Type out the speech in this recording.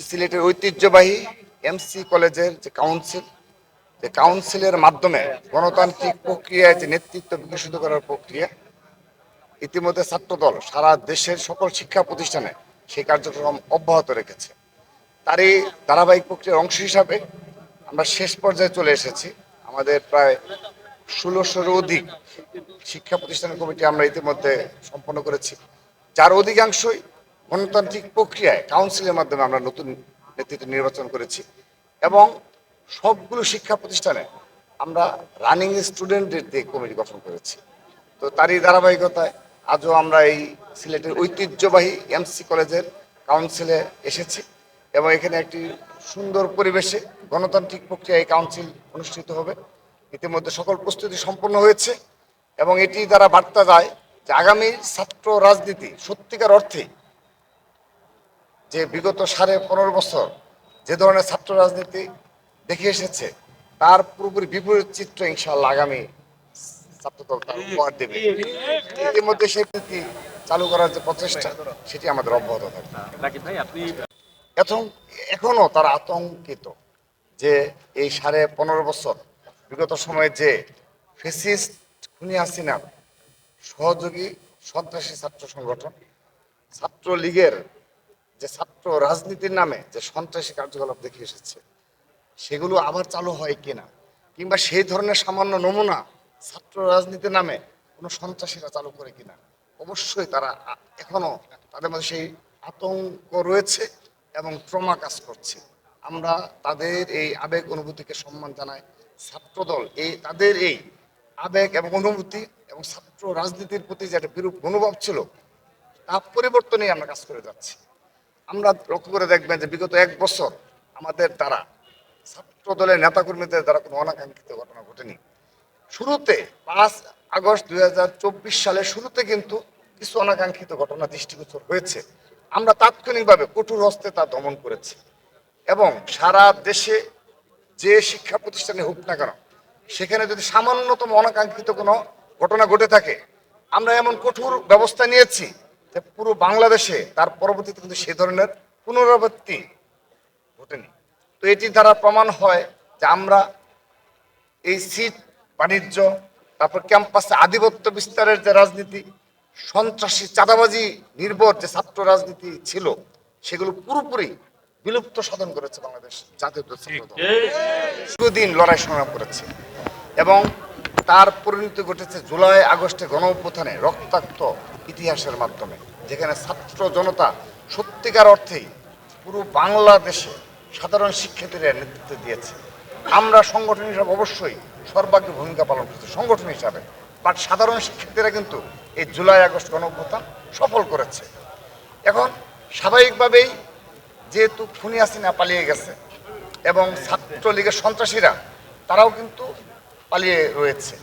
সিলেটের ঐতিহ্যবাহী এমসি কলেজের যে কাউন্সিলের মাধ্যমে গণতান্ত্রিক প্রক্রিয়ায় যে নেতৃত্ব বিকশিত করার প্রক্রিয়া, ইতিমধ্যে ছাত্রদল সারা দেশের সকল শিক্ষা প্রতিষ্ঠানে সেই কার্যক্রম অব্যাহত রেখেছে। তারই ধারাবাহিক প্রক্রিয়ার অংশ হিসাবে আমরা শেষ পর্যায়ে চলে এসেছি। আমাদের প্রায় ১৬০০-র অধিক শিক্ষা প্রতিষ্ঠানের কমিটি আমরা ইতিমধ্যে সম্পন্ন করেছি, যার অধিকাংশই গণতান্ত্রিক প্রক্রিয়ায় কাউন্সিলের মাধ্যমে আমরা নতুন নেতৃত্ব নির্বাচন করেছি এবং সবগুলো শিক্ষা প্রতিষ্ঠানে আমরা রানিং স্টুডেন্টদের দিয়ে কমিটি গঠন করেছি। তো তারই ধারাবাহিকতায় আজও আমরা এই সিলেটের ঐতিহ্যবাহী এমসি কলেজের কাউন্সিলে এসেছি এবং এখানে একটি সুন্দর পরিবেশে গণতান্ত্রিক প্রক্রিয়ায় কাউন্সিল অনুষ্ঠিত হবে। ইতিমধ্যে সকল প্রস্তুতি সম্পন্ন হয়েছে এবং এটি দ্বারা বার্তা যায় যে আগামী ছাত্র রাজনীতি সত্যিকার অর্থে যে বিগত 15.5 বছর যে ধরনের ছাত্র রাজনীতি দেখে এসেছে তার পুরোপুরি বিপরীত চিত্র ইনশাআল্লাহ আগামী ছাত্রদল তার উপহার দেবে। ইতিমধ্যে সেই নীতি চালু করার যে প্রচেষ্টা সেটি আমাদের অব্যাহত থাকবে। এখনো তারা আতঙ্কিত যে এই 15.5 বছর বিগত সময়ে যে ফ্যাসিস্ট খুনি হাসিনা সহযোগী সন্ত্রাসী ছাত্র সংগঠন ছাত্রলীগের যে ছাত্র রাজনীতির নামে যে সন্ত্রাসী কার্যকলাপ দেখে এসেছে সেগুলো আবার চালু হয় কিনা, কিংবা সেই ধরনের সামান্য নমুনা ছাত্র রাজনীতির নামে কোনো সন্ত্রাসীরা চালু করে কিনা, অবশ্যই তারা এখনো তাদের মধ্যে সেই আতঙ্ক রয়েছে এবং ট্রমা কাজ করছে। আমরা তাদের এই আবেগ অনুভূতিকে সম্মান জানাই। ছাত্রদল তাদের এই আবেগ এবং অনুভূতি এবং ছাত্র রাজনীতির প্রতি যে একটা বিরূপ মনোভাব ছিল তা পরিবর্তনে আমরা কাজ করে যাচ্ছি। আমরা লক্ষ্য করে দেখবেন যে বিগত 1 বছর আমাদের দ্বারা ছাত্র দলের নেতাকর্মীদের দ্বারা কোনো অনাকাঙ্ক্ষিত ঘটনা ঘটেনি। শুরুতে 5 আগস্ট 2024 সালের শুরুতে কিন্তু কিছু অনাকাঙ্ক্ষিত ঘটনা দৃষ্টিগোচর হয়েছে। আমরা তাৎক্ষণিকভাবে কঠোর হস্তে তা দমন করেছি এবং সারা দেশে যে শিক্ষা প্রতিষ্ঠানে হোক না কেন সেখানে যদি সামান্যতম অনাকাঙ্ক্ষিত কোনো ঘটনা ঘটে থাকে আমরা এমন কঠোর ব্যবস্থা নিয়েছি যে পুরো বাংলাদেশে তার পরবর্তীতে কিন্তু সেই ধরনের পুনরাবৃত্তি ঘটেনি। তো এটি দ্বারা প্রমাণ হয় যে আমরা এই সিট বাণিজ্য, তারপর ক্যাম্পাসে আধিপত্য বিস্তারের যে রাজনীতি, সন্ত্রাসী চাঁদাবাজি নির্ভর যে ছাত্র রাজনীতি ছিল সেগুলো পুরোপুরি বিলুপ্ত সাধন করেছে বাংলাদেশ জাতীয়তাবাদী ছাত্র দল। দীর্ঘদিন লড়াই সংগ্রাম করেছে এবং তার পরিণতি ঘটেছে জুলাই আগস্টে গণ অভ্যুত্থানে রক্তাক্ত ইতিহাসের মাধ্যমে, যেখানে ছাত্র জনতা সত্যিকার অর্থেই পুরো বাংলাদেশে সাধারণ শিক্ষার্থীরা নেতৃত্ব দিয়েছে। আমরা সংগঠন হিসাবে অবশ্যই সর্বাগ্রে ভূমিকা পালন করেছি সংগঠন হিসাবে, বাট সাধারণ শিক্ষার্থীরা কিন্তু এই জুলাই আগস্ট গণ অভ্যুত্থান সফল করেছে। এখন স্বাভাবিকভাবেই যেহেতু খুনি হাসিনা পালিয়ে গেছে এবং ছাত্রলীগের সন্ত্রাসীরা তারাও কিন্তু পালিয়ে রয়েছে,